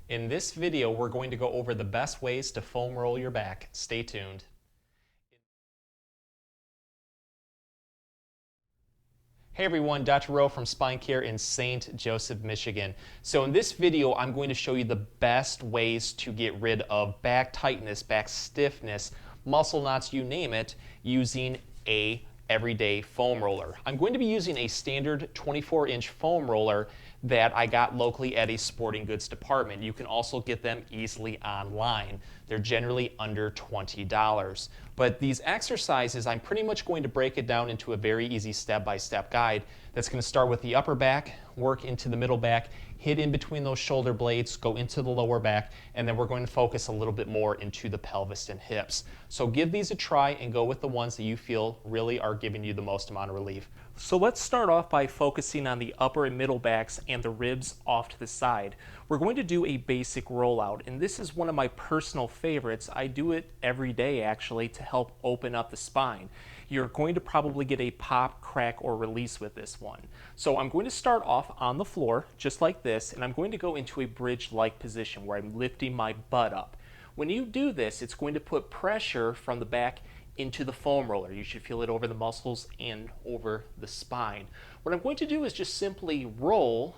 In this video, we're going to go over the best ways to foam roll your back. Stay tuned. Hey everyone, Dr. Rowe from SpineCare in St. Joseph, Michigan. So in this video, I'm going to show you the best ways to get rid of back tightness, back stiffness, muscle knots, you name it, using a everyday foam roller. I'm going to be using a standard 24-inch foam roller that I got locally at a sporting goods department. You can also get them easily online. They're generally under $20. But these exercises, I'm pretty much going to break it down into a very easy step-by-step guide that's going to start with the upper back, work into the middle back, hit in between those shoulder blades, go into the lower back, and then we're going to focus a little bit more into the pelvis and hips. So give these a try and go with the ones that you feel really are giving you the most amount of relief. So let's start off by focusing on the upper and middle backs and the ribs off to the side. We're going to do a basic rollout, and this is one of my personal favorites. I do it every day actually to help open up the spine. You're going to probably get a pop, crack, or release with this one. So I'm going to start off on the floor just like this, and I'm going to go into a bridge-like position where I'm lifting my butt up. When you do this, it's going to put pressure from the back into the foam roller. You should feel it over the muscles and over the spine. What I'm going to do is just simply roll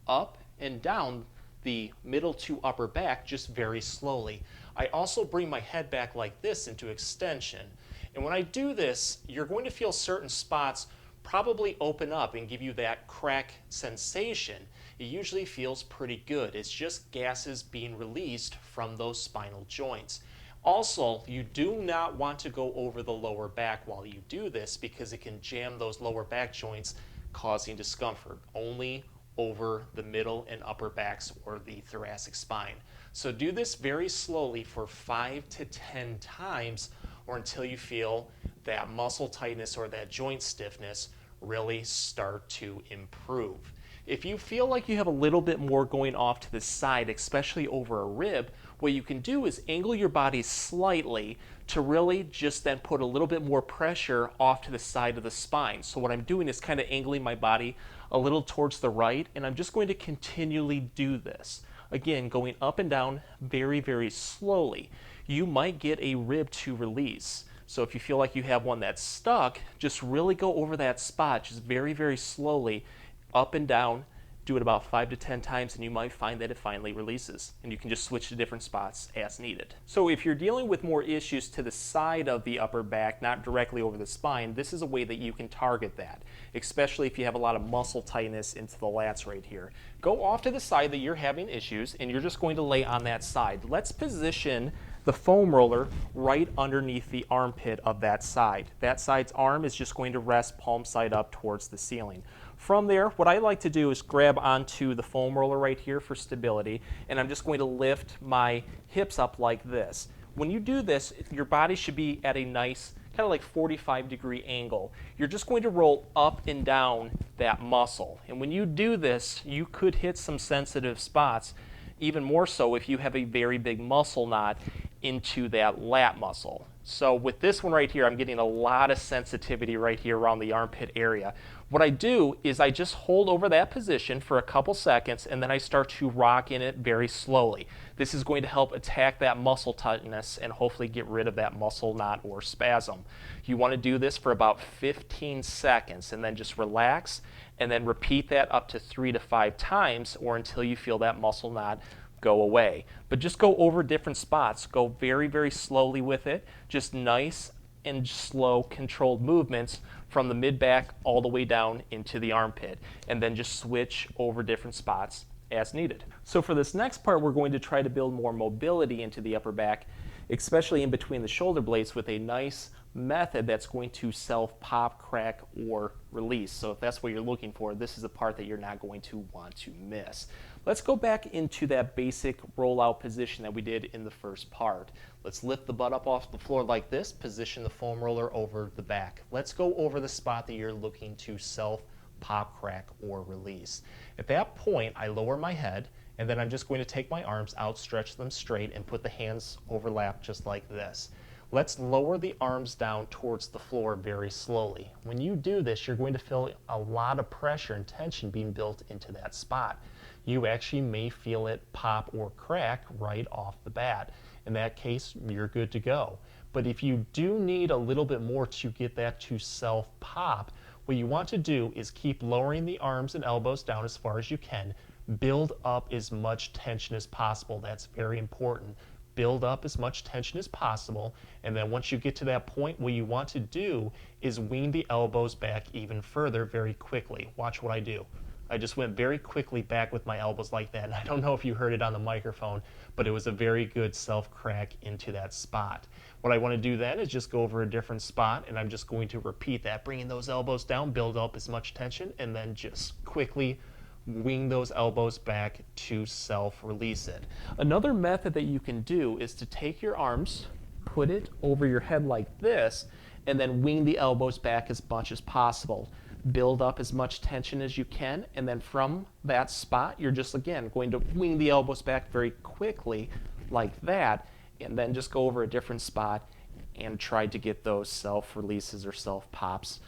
up and down the middle to upper back just very slowly. I also bring my head back like this into extension. And when I do this, you're going to feel certain spots probably open up and give you that crack sensation. It usually feels pretty good. It's just gases being released from those spinal joints. Also, you do not want to go over the lower back while you do this because it can jam those lower back joints, causing discomfort. Only over the middle and upper backs or the thoracic spine. So do this very slowly for 5 to 10 times or until you feel that muscle tightness or that joint stiffness really start to improve. If you feel like you have a little bit more going off to the side, especially over a rib, what you can do is angle your body slightly to really just then put a little bit more pressure off to the side of the spine. So what I'm doing is kind of angling my body a little towards the right, and I'm just going to continually do this. Again, going up and down very, very slowly. You might get a rib to release. So if you feel like you have one that's stuck, just really go over that spot, just very, very slowly, up and down. Do it about 5 to 10 times and you might find that it finally releases, and you can just switch to different spots as needed. So if you're dealing with more issues to the side of the upper back, not directly over the spine, this is a way that you can target that, especially if you have a lot of muscle tightness into the lats right here. Go off to the side that you're having issues and you're just going to lay on that side. Let's position the foam roller right underneath the armpit of that side. That side's arm is just going to rest palm side up towards the ceiling. From there, what I like to do is grab onto the foam roller right here for stability, and I'm just going to lift my hips up like this. When you do this, your body should be at a nice kind of like 45-degree angle. You're just going to roll up and down that muscle. And when you do this, you could hit some sensitive spots, even more so if you have a very big muscle knot into that lat muscle. So with this one right here, I'm getting a lot of sensitivity right here around the armpit area. What I do is I just hold over that position for a couple seconds and then I start to rock in it very slowly. This is going to help attack that muscle tightness and hopefully get rid of that muscle knot or spasm. You want to do this for about 15 seconds and then just relax and then repeat that up to 3 to 5 times or until you feel that muscle knot go away. But just go over different spots. Go very, very slowly with it. Just nice and slow controlled movements from the mid-back all the way down into the armpit. And then just switch over different spots as needed. So for this next part, we're going to try to build more mobility into the upper back, especially in between the shoulder blades with a nice method that's going to self-pop, crack, or release. So if that's what you're looking for, this is the part that you're not going to want to miss. Let's go back into that basic rollout position that we did in the first part. Let's lift the butt up off the floor like this, position the foam roller over the back. Let's go over the spot that you're looking to self-pop, crack, or release. At that point, I lower my head, and then I'm just going to take my arms out, stretch them straight, and put the hands overlap just like this. Let's lower the arms down towards the floor very slowly. When you do this, you're going to feel a lot of pressure and tension being built into that spot. you actually may feel it pop or crack right off the bat. In that case, you're good to go. But if you do need a little bit more to get that to self-pop, what you want to do is keep lowering the arms and elbows down as far as you can. Build up as much tension as possible. That's very important. Build up as much tension as possible, and then once you get to that point, what you want to do is wean the elbows back even further very quickly. Watch what I do. I just went very quickly back with my elbows like that, and I don't know if you heard it on the microphone, but it was a very good self-crack into that spot. What I want to do then is just go over a different spot, and I'm just going to repeat that, bringing those elbows down, build up as much tension, and then just quickly wing those elbows back to self-release it. Another method that you can do is to take your arms, put it over your head like this, and then wing the elbows back as much as possible. Build up as much tension as you can, and then from that spot, you're just, again, going to wing the elbows back very quickly like that, and then just go over a different spot and try to get those self-releases or self-pops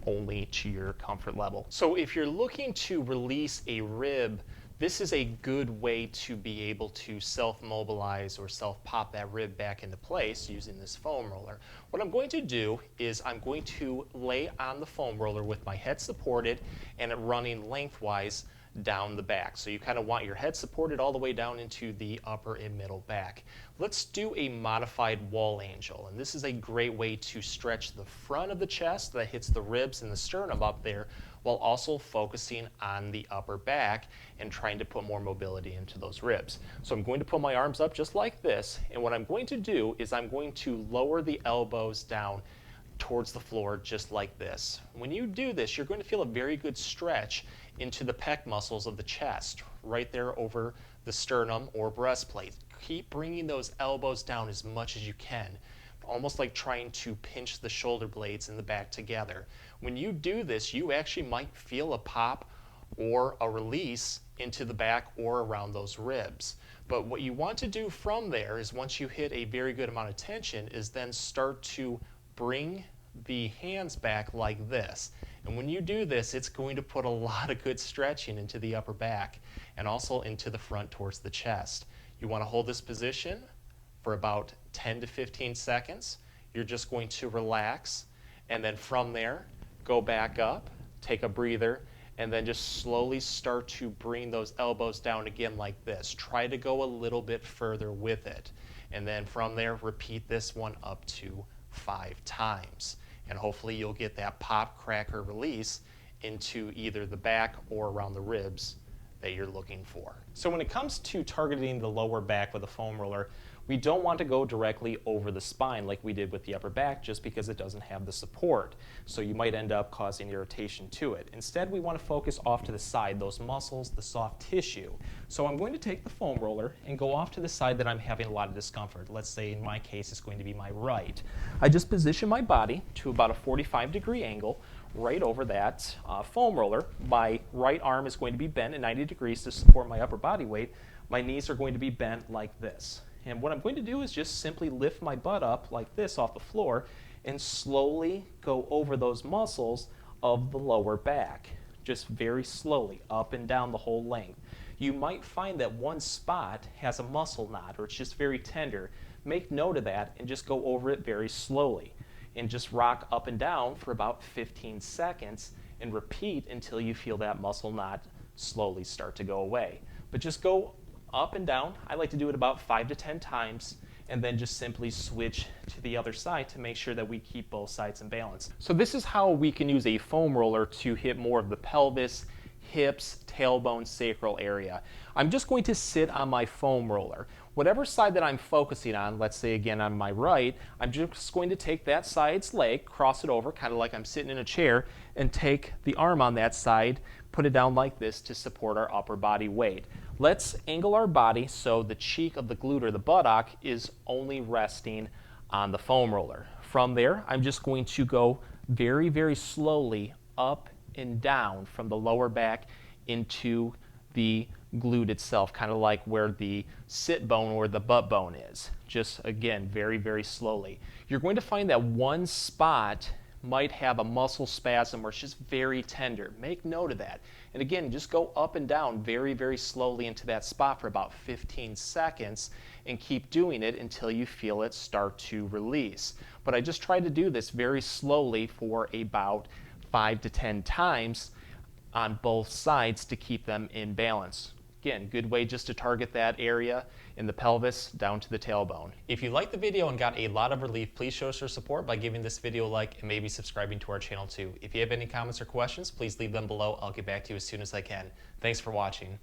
only to your comfort level. So if you're looking to release a rib, this is a good way to be able to self-mobilize or self-pop that rib back into place using this foam roller. What I'm going to do is I'm going to lay on the foam roller with my head supported and it running lengthwise down the back. So you kind of want your head supported all the way down into the upper and middle back. Let's do a modified wall angel, and this is a great way to stretch the front of the chest that hits the ribs and the sternum up there, while also focusing on the upper back and trying to put more mobility into those ribs. So I'm going to put my arms up just like this, and what I'm going to do is I'm going to lower the elbows down towards the floor just like this. When you do this, you're going to feel a very good stretch into the pec muscles of the chest, right there over the sternum or breastplate. Keep bringing those elbows down as much as you can, almost like trying to pinch the shoulder blades in the back together. When you do this, you actually might feel a pop or a release into the back or around those ribs. But what you want to do from there is, once you hit a very good amount of tension, is then start to bring the hands back like this. And when you do this, it's going to put a lot of good stretching into the upper back and also into the front towards the chest. You want to hold this position for about 10 to 15 seconds. You're just going to relax, and then from there, go back up, take a breather, and then just slowly start to bring those elbows down again like this. Try to go a little bit further with it. And then from there, repeat this one up to 5 times. And hopefully you'll get that pop, crack, or release into either the back or around the ribs that you're looking for. So when it comes to targeting the lower back with a foam roller, we don't want to go directly over the spine like we did with the upper back, just because it doesn't have the support. So you might end up causing irritation to it. Instead, we want to focus off to the side, those muscles, the soft tissue. So I'm going to take the foam roller and go off to the side that I'm having a lot of discomfort. Let's say in my case it's going to be my right. I just position my body to about a 45-degree angle right over that foam roller. My right arm is going to be bent at 90 degrees to support my upper body weight. My knees are going to be bent like this. And what I'm going to do is just simply lift my butt up like this off the floor and slowly go over those muscles of the lower back, just very slowly up and down the whole length. You might find that one spot has a muscle knot, or it's just very tender. Make note of that and just go over it very slowly, and just rock up and down for about 15 seconds and repeat until you feel that muscle knot slowly start to go away. But just go up and down. I like to do it about 5 to 10 times, and then just simply switch to the other side to make sure that we keep both sides in balance. So this is how we can use a foam roller to hit more of the pelvis, hips, tailbone, sacral area. I'm just going to sit on my foam roller. Whatever side that I'm focusing on, let's say again on my right, I'm just going to take that side's leg, cross it over, kind of like I'm sitting in a chair, and take the arm on that side, put it down like this to support our upper body weight. Let's angle our body so the cheek of the glute or the buttock is only resting on the foam roller. From there, I'm just going to go very, very slowly up and down from the lower back into the glute itself, kind of like where the sit bone or the butt bone is. Just again, very, very slowly. You're going to find that one spot might have a muscle spasm where it's just very tender. Make note of that. And again, just go up and down very, very slowly into that spot for about 15 seconds and keep doing it until you feel it start to release. But I just try to do this very slowly for about 5 to 10 times on both sides to keep them in balance. Again, good way just to target that area in the pelvis down to the tailbone. If you liked the video and got a lot of relief, please show us your support by giving this video a like and maybe subscribing to our channel too. If you have any comments or questions, please leave them below. I'll get back to you as soon as I can. Thanks for watching.